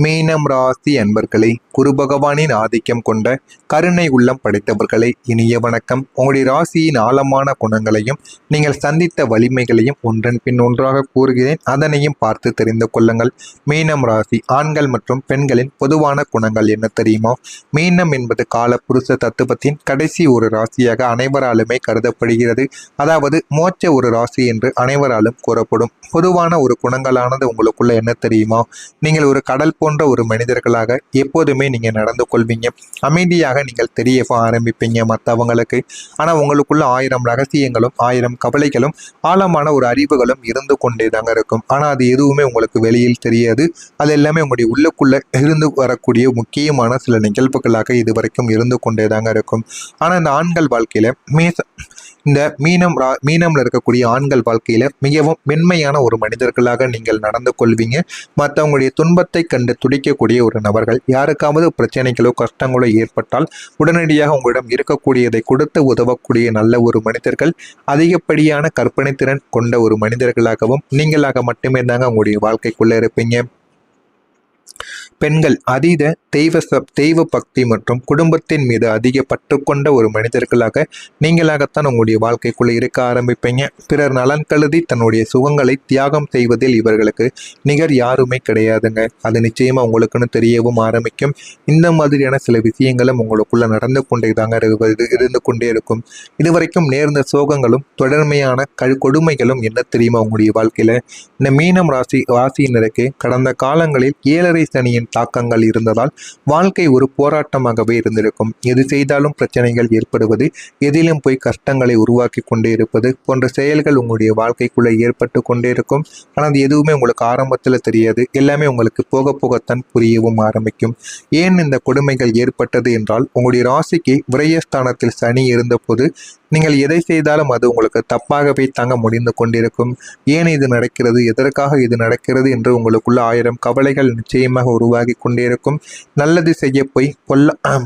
மீனம் ராசி அன்பர்களே, குரு பகவானின் ஆதிக்கம் கொண்ட கருணை உள்ளம் படைத்தவர்களே, இனிய வணக்கம். உங்களுடைய ராசியின் ஆழமான குணங்களையும் நீங்கள் சந்தித்த வலிமைகளையும் ஒன்றன் பின் ஒன்றாக கூறுகிறேன். அதனையும் பார்த்து தெரிந்து கொள்ளுங்கள். மீனம் ராசி ஆண்கள் மற்றும் பெண்களின் பொதுவான குணங்கள் என்ன தெரியுமா? மீனம் என்பது கால புருஷ தத்துவத்தின் கடைசி ஒரு ராசியாக அனைவராலுமே கருதப்படுகிறது. அதாவது மோட்ச ஒரு ராசி என்று அனைவராலும் கூறப்படும். பொதுவான ஒரு குணங்களானது உங்களுக்குள்ள என்ன தெரியுமா? நீங்கள் ஒரு கடல் போன்ற ஒரு மனிதர்களாக எப்போதுமே நீங்க நடந்து கொள்வீங்க. அமைதியாக நீங்கள் தெரிய ஆரம்பிப்பீங்க மற்றவங்களுக்கு. ஆனா உங்களுக்குள்ள 1000 ரகசியங்களும் 1000 கவலைகளும் ஆழமான ஒரு அறிவுகளும் இருந்து கொண்டே தாங்க இருக்கும். ஆனா அது எதுவுமே உங்களுக்கு வெளியில் தெரியாது. அது எல்லாமே உங்களுடைய உள்ளுக்குள்ள இருந்து வரக்கூடிய முக்கியமான சில நிகழ்வுகளாக இதுவரைக்கும் இருந்து கொண்டே தாங்க இருக்கும். ஆனா இந்த ஆண்கள் வாழ்க்கையில இந்த மீனம்ல இருக்கக்கூடிய ஆண்கள் வாழ்க்கையில மிகவும் மென்மையான ஒரு மனிதர்களாக நீங்கள் நடந்து கொள்வீங்க. மற்றவங்களுடைய துன்பத்தை கண்டு துடிக்கக்கூடிய ஒரு நபர்கள். யாருக்காவது பிரச்சனைகளோ கஷ்டங்களோ ஏற்பட்டால் உடனடியாக உங்களிடம் இருக்கக்கூடியதை கொடுத்து உதவக்கூடிய நல்ல ஒரு மனிதர்கள். அதிகப்படியான கற்பனை திறன் கொண்ட ஒரு மனிதர்களாகவும் நீங்களாக மட்டுமே தாங்க உங்களுடைய வாழ்க்கைக்குள்ள இருப்பீங்க. பெண்கள் அதீத தெய்வ பக்தி மற்றும் குடும்பத்தின் மீது அதிக பற்று கொண்ட ஒரு மனிதர்களாக நீங்களாகத்தான் உங்களுடைய வாழ்க்கைக்குள்ள இருக்க ஆரம்பிப்பீங்க. பிறர் நலன் கருதி தன்னுடைய சுகங்களை தியாகம் செய்வதில் இவர்களுக்கு நிகர் யாருமே கிடையாதுங்க. அது நிச்சயமா உங்களுக்குன்னு தெரியவும் ஆரம்பிக்கும். இந்த மாதிரியான சில விஷயங்களும் உங்களுக்குள்ள நடந்து கொண்டே தாங்க இருந்து கொண்டே இருக்கும். இதுவரைக்கும் நேர்ந்த சோகங்களும் தொடர்மையான கொடுமைகளும் என்ன தெரியுமா உங்களுடைய வாழ்க்கையில? இந்த மீனம் ராசியினருக்கு கடந்த காலங்களில் 7.5 சனியின் தாக்கங்கள் இருந்ததால் வாழ்க்கை ஒரு போராட்டமாகவே இருந்திருக்கும். எது செய்தாலும் பிரச்சனைகள் ஏற்படுவது, எதிலும் போய் கஷ்டங்களை உருவாக்கி கொண்டே இருப்பது போன்ற செயல்கள் உங்களுடைய வாழ்க்கைக்குள்ள ஏற்பட்டு கொண்டே இருக்கும். ஆனால் அது எதுவுமே உங்களுக்கு ஆரம்பத்தில் தெரியாது. எல்லாமே உங்களுக்கு போக போகத்தான் புரியவும் ஆரம்பிக்கும். ஏன் இந்த கொடுமைகள் ஏற்பட்டது என்றால், உங்களுடைய ராசிக்கு விரயஸ்தானத்தில் சனி இருந்தபோது நீங்கள் எதை செய்தாலும் அது உங்களுக்கு தப்பாகவே தாங்க முடிந்து கொண்டிருக்கும். ஏன் இது நடக்கிறது, எதற்காக இது நடக்கிறது என்று உங்களுக்குள்ள 1000 கவலைகள் நிச்சயமாக உருவாகி கொண்டே இருக்கும். நல்லது செய்ய போய்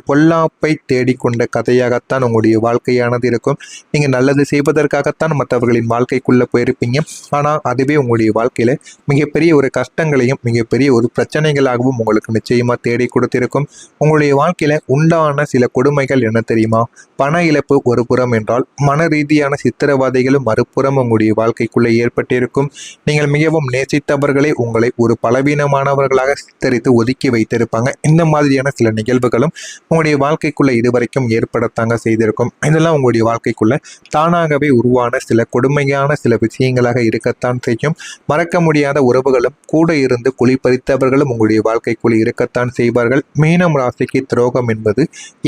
பொல்லாப்பை தேடிக்கொண்ட கதையாகத்தான் உங்களுடைய வாழ்க்கையானது இருக்கும். நீங்கள் நல்லது செய்வதற்காகத்தான் மற்றவர்களின் வாழ்க்கைக்குள்ள போயிருப்பீங்க. ஆனால் அதுவே உங்களுடைய வாழ்க்கையில மிகப்பெரிய ஒரு கஷ்டங்களையும் மிகப்பெரிய ஒரு பிரச்சனைகளாகவும் உங்களுக்கு நிச்சயமா தேடி கொடுத்திருக்கும். உங்களுடைய வாழ்க்கையில உண்டான சில கொடுமைகள் என்ன தெரியுமா? பண இழப்பு ஒரு புறம் என்றால், மன ரீதியான சித்திரவதைகளும் மறுபுறம் உங்களுடைய வாழ்க்கைக்குள்ள ஏற்பட்டிருக்கும். நீங்கள் மிகவும் நேசித்தவர்களை உங்களை ஒரு பலவீனமானவர்களாக சித்தரித்து ஒதுக்கி வைத்திருப்பாங்க. இந்த மாதிரியான சில நிகழ்வுகளும் உங்களுடைய வாழ்க்கைக்குள்ள இதுவரைக்கும் ஏற்படத்தாங்க செய்திருக்கும். இதெல்லாம் உங்களுடைய வாழ்க்கைக்குள்ள தானாகவே உருவான சில கொடுமையான சில விஷயங்களாக இருக்கத்தான் செய்யும். மறக்க முடியாத உறவுகளும் கூட இருந்து குளிப்பறித்தவர்களும் உங்களுடைய வாழ்க்கைக்குள்ள இருக்கத்தான் செய்வார்கள். மீனம் ராசிக்கு துரோகம் என்பது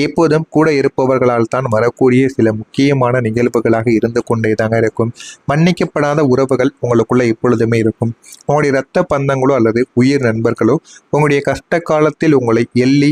எப்போதும் கூட இருப்பவர்களால் தான் வரக்கூடிய சில முக்கியமான நிகழ்வுகளாக இருந்து கொண்டே தாங்க இருக்கும். மன்னிக்கப்படாத உறவுகள் உங்களுக்குள்ள எப்பொழுதுமே இருக்கும். உங்களுடைய இரத்த பந்தங்களோ அல்லது உயிர் நண்பர்களோ உங்களுடைய கஷ்ட காலத்தில் உங்களை எள்ளி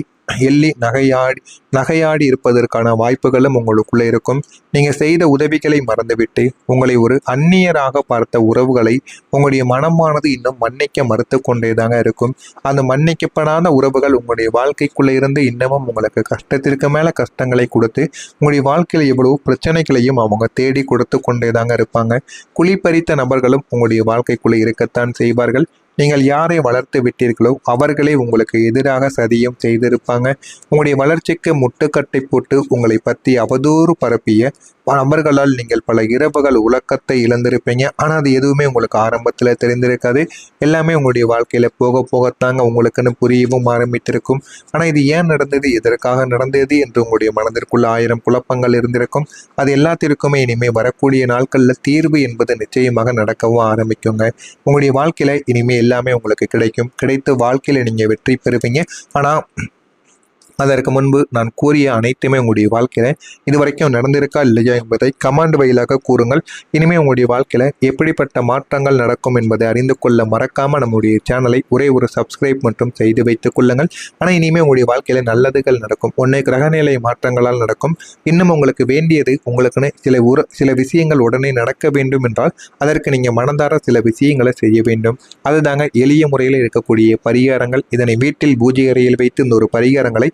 நகையாடி இருப்பதற்கான வாய்ப்புகளும் உங்களுக்குள்ள இருக்கும். நீங்க செய்த உதவிகளை மறந்துவிட்டு உங்களை ஒரு அந்நியராக பார்த்த உறவுகளை உங்களுடைய மனமானது இன்னும் மன்னிக்க மறுத்து கொண்டே தாங்க இருக்கும். அந்த மன்னிக்கப்படாத உறவுகள் உங்களுடைய வாழ்க்கைக்குள்ள இருந்து இன்னமும் உங்களுக்கு கஷ்டத்திற்கு மேல கஷ்டங்களை கொடுத்து உங்களுடைய வாழ்க்கையில எவ்வளவு பிரச்சனைகளையும் அவங்க தேடி கொடுத்து கொண்டே தாங்க இருப்பாங்க. குழிப்பறித்த நபர்களும் உங்களுடைய வாழ்க்கைக்குள்ள இருக்கத்தான் செய்வார்கள். நீங்கள் யாரை வளர்த்து விட்டீர்களோ அவர்களே உங்களுக்கு எதிராக சதியும் செய்திருப்பாங்க. உங்களுடைய வளர்ச்சிக்கு முட்டுக்கட்டை போட்டு உங்களை பற்றி அவதூறு பரப்பிய நபர்களால் நீங்கள் பல இரவுகள் உலக்கத்தை இழந்திருப்பீங்க. ஆனால் அது எதுவுமே உங்களுக்கு ஆரம்பத்தில் தெரிந்திருக்காது. எல்லாமே உங்களுடைய வாழ்க்கையில போக போகத்தாங்க உங்களுக்குன்னு புரியவும் ஆரம்பித்திருக்கும். ஆனால் இது ஏன் நடந்தது, எதற்காக நடந்தது என்று உங்களுடைய மனதிற்குள்ள 1000 குழப்பங்கள் இருந்திருக்கும். அது எல்லாத்திற்குமே இனிமேல் வரக்கூடிய நாட்களில் தீர்வு என்பது நிச்சயமாக நடக்கவும் ஆரம்பிக்குங்க. உங்களுடைய வாழ்க்கையில இனிமேல் எல்லாமே உங்களுக்கு கிடைத்து வாழ்க்கையில நீங்க வெற்றி பெறுவீங்க. ஆனா அதற்கு முன்பு நான் கூறிய அனைத்துமே உங்களுடைய வாழ்க்கையில இதுவரைக்கும் நடந்திருக்கா இல்லையா என்பதை கமெண்ட் வழியாக கூறுங்கள். இனிமேல் உங்களுடைய வாழ்க்கையில எப்படிப்பட்ட மாற்றங்கள் நடக்கும் என்பதை அறிந்து கொள்ள மறக்காம நம்முடைய சேனலை ஒரே ஒரு சப்ஸ்கிரைப் மற்றும் செய்து வைத்துக் கொள்ளுங்கள். ஆனால் இனிமேல் உங்களுடைய வாழ்க்கையில நல்லதுகள் நடக்கும். ஒன்னே கிரகநிலை மாற்றங்களால் நடக்கும். இன்னும் உங்களுக்கு வேண்டியது, உங்களுக்குன்னு சில விஷயங்கள் உடனே நடக்க வேண்டும் என்றால் அதற்கு நீங்க மனதார சில விஷயங்களை செய்ய வேண்டும். அதுதாங்க எளிய முறையில் இருக்கக்கூடிய பரிகாரங்கள். இதனை வீட்டில் பூஜை அறையில் வைத்து இந்த ஒரு பரிகாரங்களை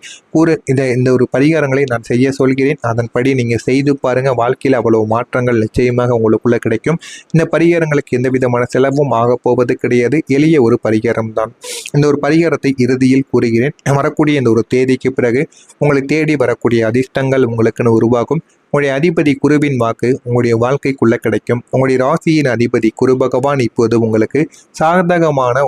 இந்த ஒரு பரிகாரங்களை நான் செய்ய சொல்கிறேன். அதன்படி நீங்கள் செய்து பாருங்கள். வாழ்க்கையில் அவ்வளவு மாற்றங்கள் நிச்சயமாக உங்களுக்குள்ள கிடைக்கும். இந்த பரிகாரங்களுக்கு எந்த விதமான செலவும் ஆக போவது கிடையாது. எளிய ஒரு பரிகாரம் தான். இந்த ஒரு பரிகாரத்தை இறுதியில் கூறுகிறேன். வரக்கூடிய இந்த ஒரு தேதிக்கு பிறகு உங்களை தேடி வரக்கூடிய அதிர்ஷ்டங்கள் உங்களுக்குன்னு உருவாகும். உங்களுடைய அதிபதி குருவின் வாக்கு உங்களுடைய வாழ்க்கைக்குள்ள கிடைக்கும். உங்களுடைய ராசியின் அதிபதி குரு பகவான் இப்போது உங்களுக்கு சாதகமான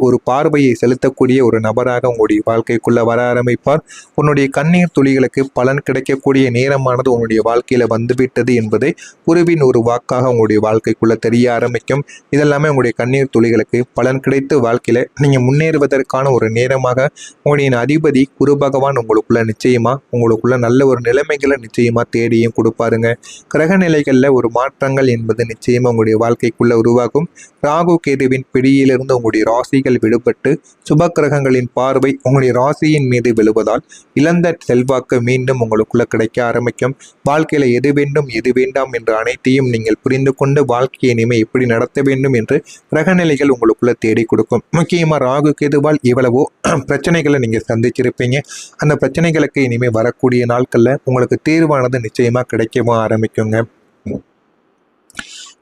ஒரு பார்வையை செலுத்தக்கூடிய ஒரு நபராக உங்களுடைய வாழ்க்கைக்குள்ள வர ஆரம்பிப்பார். உன்னுடைய கண்ணீர் துளிகளுக்கு பலன் கிடைக்கக்கூடிய நேரமானது உன்னுடைய வாழ்க்கையில வந்துவிட்டது என்பதை குருவின் ஒரு வாக்காக உங்களுடைய வாழ்க்கைக்குள்ள தெரிய ஆரம்பிக்கும். இதெல்லாமே உங்களுடைய கண்ணீர் துளிகளுக்கு பலன் கிடைத்து வாழ்க்கையில நீங்க முன்னேறுவதற்கான ஒரு நேரமாக உங்களுடைய அதிபதி குரு பகவான் உங்களுக்குள்ள நல்ல ஒரு நிலைமைகளை நிச்சயமா தேடியும் கொடுப்பாருங்க. கிரக நிலைகள்ல ஒரு மாற்றங்கள் என்பது நிச்சயமா உங்களுடைய வாழ்க்கைக்குள்ள உருவாகும். ராகு கேதுவின் பிடியிலிருந்து உங்களுடைய ராசிகள் விடுபட்டு சுப கிரகங்களின் பார்வை உங்களுடைய ராசியின் மீது விழுவதால் இழந்த செல்வாக்கு மீண்டும் உங்களுக்குள்ள கிடைக்க ஆரம்பிக்கும். வாழ்க்கையில எது வேண்டும் எது வேண்டாம் என்று அனைத்தையும் நீங்கள் புரிந்து கொண்டு வாழ்க்கையை இனிமே எப்படி நடத்த வேண்டும் என்று கிரகநிலைகள் உங்களுக்குள்ள தேடி கொடுக்கும். முக்கியமா ராகு கேதுவால் எவ்வளவோ பிரச்சனைகளை நீங்க சந்திச்சிருப்பீங்க. அந்த பிரச்சனைகளுக்கு இனிமே வரக்கூடிய நாட்கள்ல உங்களுக்கு தீர்வானது நிச்சயமா கிடைக்கவும் ஆரம்பிக்குங்க.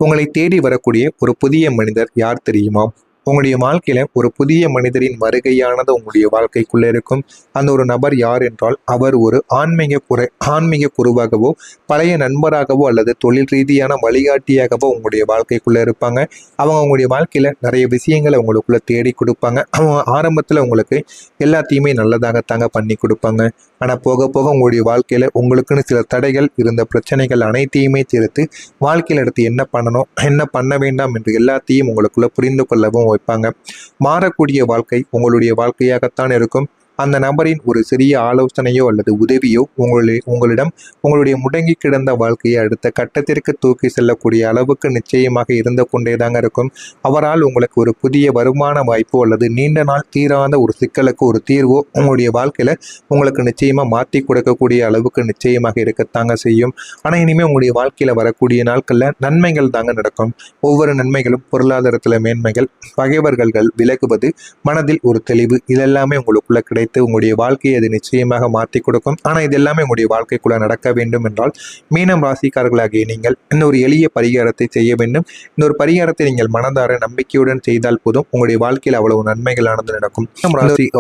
உங்களை தேடி வரக்கூடிய ஒரு புதிய மனிதர் யார் தெரியுமா? உங்களுடைய வாழ்க்கையில ஒரு புதிய மனிதரின் வருகையானது உங்களுடைய வாழ்க்கைக்குள்ள இருக்கும். அந்த ஒரு நபர் யார் என்றால் அவர் ஒரு ஆன்மீக குருவாகவோ பழைய நண்பராகவோ அல்லது தொழில் ரீதியான வழிகாட்டியாகவோ உங்களுடைய வாழ்க்கைக்குள்ள இருப்பாங்க. அவங்க உங்களுடைய வாழ்க்கையில நிறைய விஷயங்களை உங்களுக்குள்ள தேடி கொடுப்பாங்க. அவங்க ஆரம்பத்துல உங்களுக்கு எல்லாத்தையுமே நல்லதாகத்தாங்க பண்ணி கொடுப்பாங்க. ஆனா போக போக உங்களுடைய வாழ்க்கையில உங்களுக்குன்னு சில தடைகள் இருந்த பிரச்சனைகள் அனைத்தையுமே தீர்த்து வாழ்க்கையில எடுத்து என்ன பண்ணணும் என்ன பண்ண வேண்டாம் என்று எல்லாத்தையும் உங்களுக்குள்ள புரிந்து கொள்ளவும் வைப்பாங்க. மாறக்கூடிய வாழ்க்கை உங்களுடைய வாழ்க்கையாகத்தான் இருக்கும். அந்த நபரின் ஒரு சிறிய ஆலோசனையோ அல்லது உதவியோ உங்களிடம் உங்களுடைய முடங்கி கிடந்த வாழ்க்கையை அடுத்த கட்டத்திற்கு தூக்கி செல்லக்கூடிய அளவுக்கு நிச்சயமாக இருந்து கொண்டேதாங்க இருக்கும். அவரால் உங்களுக்கு ஒரு புதிய வருமான வாய்ப்போ அல்லது நீண்ட நாள் தீராத ஒரு சிக்கலுக்கு ஒரு தீர்வோ உங்களுடைய வாழ்க்கையில உங்களுக்கு நிச்சயமா மாற்றி கொடுக்கக்கூடிய அளவுக்கு நிச்சயமாக இருக்கத்தாங்க செய்யும். ஆனா இனிமே உங்களுடைய வாழ்க்கையில வரக்கூடிய நாட்கள்ல நன்மைகள் தாங்க நடக்கும். ஒவ்வொரு நன்மைகளும் பொருளாதாரத்துல மேன்மைகள், பகைவர்கள் விலகுவது, மனதில் ஒரு தெளிவு, இதெல்லாமே உங்களுக்குள்ள கிடைத்து உங்களுடைய வாழ்க்கையை அது நிச்சயமாக மாற்றி கொடுக்கும். ஆனால் இது எல்லாமே உங்களுடைய வாழ்க்கைக்குள்ள நடக்க வேண்டும் என்றால் மீனம் ராசிக்காரர்களாகிய நீங்கள் இந்த ஒரு எளிய பரிகாரத்தை செய்ய வேண்டும். இந்த ஒரு பரிகாரத்தை நீங்கள் மனதார நம்பிக்கையுடன் செய்தால் போதும் உங்களுடைய வாழ்க்கையில் அவ்வளவு நன்மைகளானது நடக்கும்.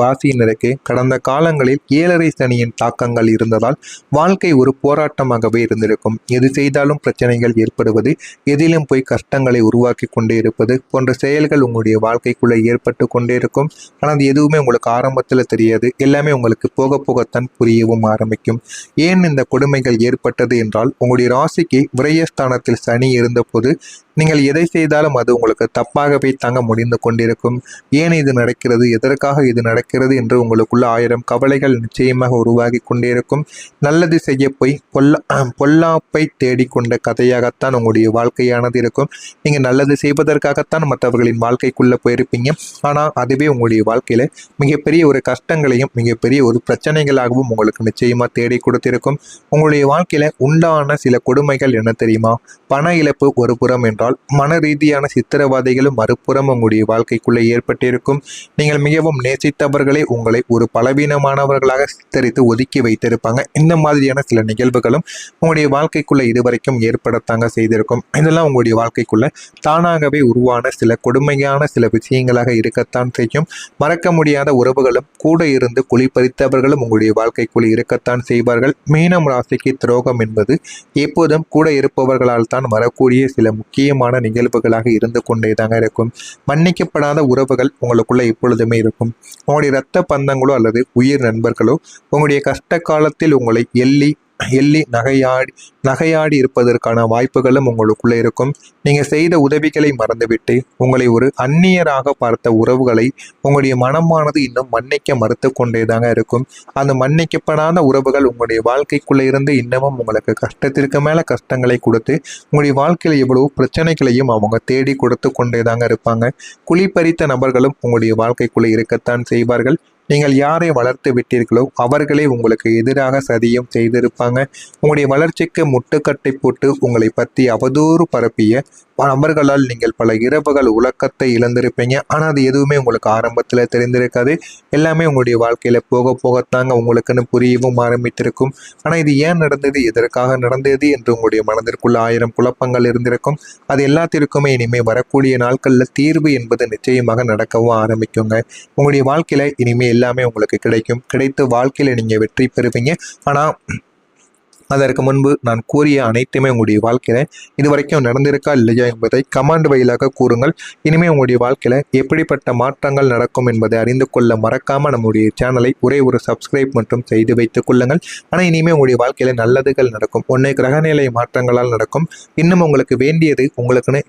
ராசியினருக்கு கடந்த காலங்களில் 7.5 சனியின் தாக்கங்கள் இருந்ததால் வாழ்க்கை ஒரு போராட்டமாகவே இருந்திருக்கும். எது செய்தாலும் பிரச்சனைகள் ஏற்படுவது, எதிலும் போய் கஷ்டங்களை உருவாக்கி கொண்டே இருப்பது போன்ற செயல்கள் உங்களுடைய வாழ்க்கைக்குள்ள ஏற்பட்டு கொண்டே இருக்கும். ஆனால் அது எதுவுமே உங்களுக்கு ஆரம்பத்தில் தெரியாது. எல்லாமே உங்களுக்கு போக போகத்தான் புரியவும் ஆரம்பிக்கும். ஏன் இந்த கொடுமைகள் ஏற்பட்டது என்றால் உங்களுடைய ராசிக்கு விரயஸ்தானத்தில் சனி இருந்தபோது நீங்கள் எதை செய்தாலும் அது உங்களுக்கு தப்பாகவே தாங்க முடிந்து கொண்டிருக்கும். ஏன் இது நடக்கிறது, எதற்காக இது நடக்கிறது என்று உங்களுக்குள்ள 1000 கவலைகள் நிச்சயமாக உருவாகி கொண்டிருக்கும். நல்லது செய்ய போய் பொல்லாப்பை தேடிக்கொண்ட கதையாகத்தான் உங்களுடைய வாழ்க்கையானது இருக்கும். நீங்கள் நல்லது செய்வதற்காகத்தான் மற்றவர்களின் வாழ்க்கைக்குள்ள போயிருப்பீங்க. ஆனால் அதுவே உங்களுடைய வாழ்க்கையில மிகப்பெரிய ஒரு கஷ்டங்களையும் மிகப்பெரிய ஒரு பிரச்சனைகளாகவும் உங்களுக்கு நிச்சயமா தேடி கொடுத்திருக்கும். உங்களுடைய வாழ்க்கையில உண்டான சில கொடுமைகள் என்ன தெரியுமா? பண இழப்பு ஒரு புறம் என்றால் மன ரீதியான சித்திரவதைகளும் மறுபுறம் உங்களுடைய வாழ்க்கைக்குள்ளே ஏற்பட்டிருக்கும். நீங்கள் மிகவும் நேசித்தவர்களே உங்களை ஒரு பலவீனமானவர்களாக சித்தரித்து ஒதுக்கி வைத்திருப்பாங்க. இந்த மாதிரியான சில நிகழ்வுகளும் உங்களுடைய வாழ்க்கைக்குள்ள இதுவரைக்கும் ஏற்படத்தாங்க செய்திருக்கும். இதெல்லாம் உங்களுடைய வாழ்க்கைக்குள்ள தானாகவே உருவான சில கொடுமையான சில விஷயங்களாக இருக்கத்தான் செய்யும். மறக்க முடியாத உறவுகளும் கூட இருந்து குளிப்பறித்தவர்களும் உங்களுடைய வாழ்க்கைக்குள் இருக்கத்தான் செய்வார்கள். மீனம் ராசிக்கு துரோகம் என்பது எப்போதும் கூட இருப்பவர்களால் தான் வரக்கூடிய சில முக்கியமான நிகழ்வுகளாக இருந்து கொண்டேதாங்க இருக்கும். மன்னிக்கப்படாத உறவுகள் உங்களுக்குள்ள எப்பொழுதுமே இருக்கும். உங்களுடைய இரத்த பந்தங்களோ அல்லது உயிர் நண்பர்களோ உங்களுடைய கஷ்ட காலத்தில் உங்களை எள்ளி நகையாடி இருப்பதற்கான வாய்ப்புகளும் உங்களுக்குள்ள இருக்கும். நீங்க செய்த உதவிகளை மறந்துவிட்டு உங்களை ஒரு அந்நியராக பார்த்த உறவுகளை உங்களுடைய மனமானது இன்னும் மன்னிக்க மறுத்து கொண்டேதாங்க இருக்கும். அந்த மன்னிக்கப்படாத உறவுகள் உங்களுடைய வாழ்க்கைக்குள்ள இருந்து இன்னமும் உங்களுக்கு கஷ்டத்திற்கு மேல கஷ்டங்களை கொடுத்து உங்களுடைய வாழ்க்கையில எவ்வளவு பிரச்சனைகளையும் அவங்க தேடி கொடுத்து கொண்டேதாங்க இருப்பாங்க. குழிப்பறித்த நபர்களும் உங்களுடைய வாழ்க்கைக்குள்ள இருக்கத்தான் செய்வார்கள். நீங்கள் யாரை வளர்த்து விட்டீர்களோ அவர்களே உங்களுக்கு எதிராக சதியும் செய்திருப்பாங்க. உங்களுடைய வளர்ச்சிக்கு முட்டுக்கட்டை போட்டு உங்களை பற்றி அவதூறு பரப்பிய நபர்களால் நீங்கள் பல இரவுகள் உலக்கத்தை இழந்திருப்பீங்க. ஆனால் அது எதுவுமே உங்களுக்கு ஆரம்பத்தில் தெரிந்திருக்காது. எல்லாமே உங்களுடைய வாழ்க்கையில் போக போகத்தாங்க உங்களுக்குன்னு புரியவும் ஆரம்பித்திருக்கும். ஆனால் இது ஏன் நடந்தது, எதற்காக நடந்தது என்று உங்களுடைய மனதிற்குள்ள 1000 குழப்பங்கள் இருந்திருக்கும். அது எல்லாத்திற்குமே இனிமேல் வரக்கூடிய நாட்களில் தீர்வு என்பது நிச்சயமாக நடக்கவும் ஆரம்பிக்குங்க. உங்களுடைய வாழ்க்கையில் இனிமேல் எல்லாமே உங்களுக்கு கிடைக்கும். கிடைத்து வாழ்க்கையில் நீங்கள் வெற்றி பெறுவீங்க. ஆனால் அதற்கு முன்பு நான் கூறிய அனைத்துமே உங்களுடைய வாழ்க்கையில் இதுவரைக்கும் நடந்திருக்கா இல்லையா என்பதை கமெண்ட் வழியாக கூறுங்கள். இனிமேல் உங்களுடைய வாழ்க்கையில் எப்படிப்பட்ட மாற்றங்கள் நடக்கும் என்பதை அறிந்து கொள்ள மறக்காமல் நம்முடைய சேனலை ஒரே ஒரு சப்ஸ்கிரைப் மற்றும் செய்து வைத்துக் கொள்ளுங்கள். ஆனால் இனிமேல் உங்களுடைய வாழ்க்கையில் நல்லதுகள் நடக்கும். ஒன்றை கிரகநிலை மாற்றங்களால் நடக்கும். இன்னும் உங்களுக்கு வேண்டியது உங்களுக்குன்னு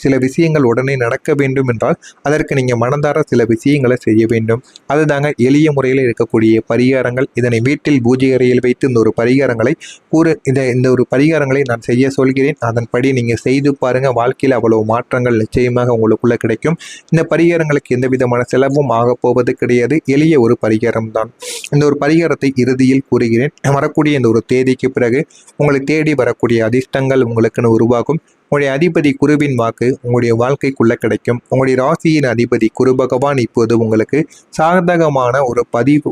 சில விஷயங்கள் உடனே நடக்க வேண்டும் என்றால் அதற்கு நீங்கள் மனதார சில விஷயங்களை செய்ய வேண்டும். அதுதாங்க எளிய முறையில் இருக்கக்கூடிய பரிகாரங்கள். இதனை வீட்டில் பூஜை அறையில் வைத்து இந்த ஒரு பரிகாரங்களை இந்த ஒரு பரிகாரங்களை நான் செய்ய சொல்கிறேன். அதன்படி நீங்கள் செய்து பாருங்க. வாழ்க்கையில் அவ்வளவு மாற்றங்கள் நிச்சயமாக உங்களுக்குள்ள கிடைக்கும். இந்த பரிகாரங்களுக்கு எந்த விதமான செலவும் ஆக போவது கிடையாது. எளிய ஒரு பரிகாரம் தான். இந்த ஒரு பரிகாரத்தை இறுதியில் கூறுகிறேன். வரக்கூடிய இந்த ஒரு தேதிக்கு பிறகு உங்களை தேடி வரக்கூடிய அதிர்ஷ்டங்கள் உங்களுக்குன்னு உருவாகும். உங்களுடைய அதிபதி குருவின் வாக்கு உங்களுடைய வாழ்க்கைக்குள்ள கிடைக்கும். உங்களுடைய ராசியின் அதிபதி குரு பகவான் இப்போது உங்களுக்கு சாதகமான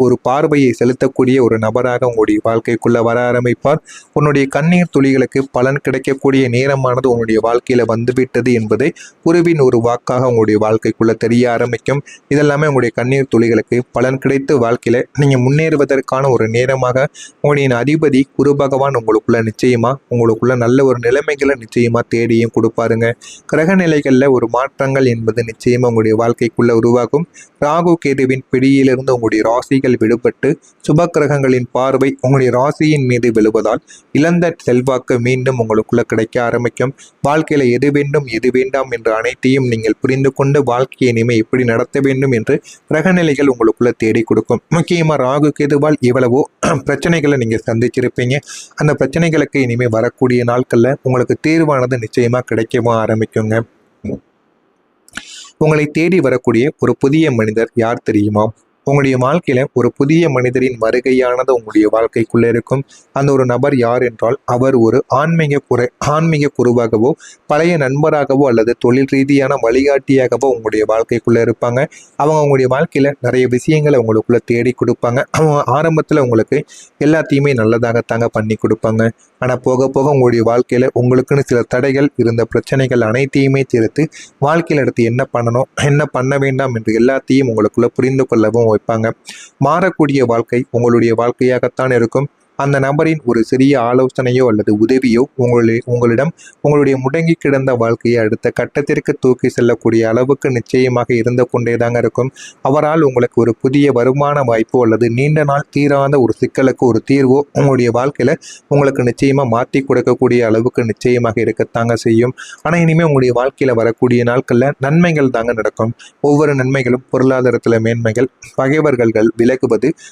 ஒரு பார்வையை செலுத்தக்கூடிய ஒரு நபராக உங்களுடைய வாழ்க்கைக்குள்ள வர ஆரம்பிப்பார். உன்னுடைய கண்ணீர் துளிகளுக்கு பலன் கிடைக்கக்கூடிய நேரமானது உன்னுடைய வாழ்க்கையில வந்துவிட்டது என்பதை குருவின் ஒரு வாக்காக உங்களுடைய வாழ்க்கைக்குள்ள தெரிய ஆரம்பிக்கும். இதெல்லாமே உங்களுடைய கண்ணீர் துளிகளுக்கு பலன் கிடைத்து வாழ்க்கையில நீங்க முன்னேறுவதற்கான ஒரு நேரமாக உங்களுடைய அதிபதி குரு பகவான் உங்களுக்குள்ள நல்ல ஒரு நிலைமைகளை நிச்சயமா தேடியும் கொடுப்பாருங்க. கிரக நிலைகள்ல ஒரு மாற்றங்கள் என்பது நிச்சயமா உங்களுடைய வாழ்க்கைக்குள்ள உருவாகும். ராகு கேதுவின் பிடியிலிருந்து உங்களுடைய ராசிகள் விடுபட்டு சுப கிரகங்களின் பார்வை உங்களுடைய ராசியின் மீது விழுவதால் இழந்த செல்வாக்கு மீண்டும் உங்களுக்குள்ள கிடைக்க ஆரம்பிக்கும். வாழ்க்கையில எது வேண்டும் எது வேண்டாம் என்று அனைத்தையும் நீங்கள் புரிந்து கொண்டு வாழ்க்கையை இனிமே எப்படி நடத்த வேண்டும் என்று கிரகநிலைகள் உங்களுக்குள்ள தேடி கொடுக்கும். முக்கியமா ராகு கேதுவால் இவ்வளவோ பிரச்சனைகளை நீங்க சந்திச்சிருப்பீங்க. அந்த பிரச்சனைகளுக்கு இனிமே வரக்கூடிய நாட்கள்ல உங்களுக்கு தீர்வானது நிச்சயமா கிடைக்கவும் ஆரம்பிக்குங்க. உங்களை தேடி வரக்கூடிய ஒரு புதிய மனிதர் யார் தெரியுமா? உங்களுடைய வாழ்க்கையில ஒரு புதிய மனிதரின் வருகையானது உங்களுடைய வாழ்க்கைக்குள்ள இருக்கும். அந்த ஒரு நபர் யார் என்றால் அவர் ஒரு ஆன்மீக குருவாகவோ பழைய நண்பராகவோ அல்லது தொழில் ரீதியான வழிகாட்டியாகவோ உங்களுடைய வாழ்க்கைக்குள்ள இருப்பாங்க. அவங்க உங்களுடைய வாழ்க்கையில நிறைய விஷயங்களை உங்களுக்குள்ள தேடி கொடுப்பாங்க. அவங்க ஆரம்பத்துல உங்களுக்கு எல்லாத்தையுமே நல்லதாகத்தாங்க பண்ணி கொடுப்பாங்க. ஆனா போக போக உங்களுடைய வாழ்க்கையில உங்களுக்குன்னு சில தடைகள் இருந்த பிரச்சனைகள் அனைத்தையுமே தீர்த்து வாழ்க்கையில அடுத்து என்ன பண்ணணும் என்ன பண்ண வேண்டாம் என்று எல்லாத்தையும் உங்களுக்குள்ள புரிந்து கொள்ளவும் வைப்பாங்க. மாறக்கூடிய வாழ்க்கை உங்களுடைய வாழ்க்கையாகத்தான் இருக்கும். அந்த நபரின் ஒரு சிறிய ஆலோசனையோ அல்லது உதவியோ உங்களுடைய முடங்கி கிடந்த வாழ்க்கையை அடுத்த கட்டத்திற்கு தூக்கி செல்லக்கூடிய அளவுக்கு நிச்சயமாக இருந்து கொண்டேதாங்க இருக்கும். அவரால் உங்களுக்கு ஒரு புதிய வருமான வாய்ப்போ அல்லது நீண்ட நாள் தீராத ஒரு சிக்கலுக்கு ஒரு தீர்வோ உங்களுடைய வாழ்க்கையில உங்களுக்கு நிச்சயமா மாற்றி கொடுக்கக்கூடிய அளவுக்கு நிச்சயமாக இருக்கத்தாங்க செய்யும். ஆனா இனிமே உங்களுடைய வாழ்க்கையில வரக்கூடிய நாட்கள்ல நன்மைகள் தாங்க நடக்கும். ஒவ்வொரு நன்மைகளும் பொருளாதாரத்துல மேன்மைகள், பகைவர்கள் விலகுவது,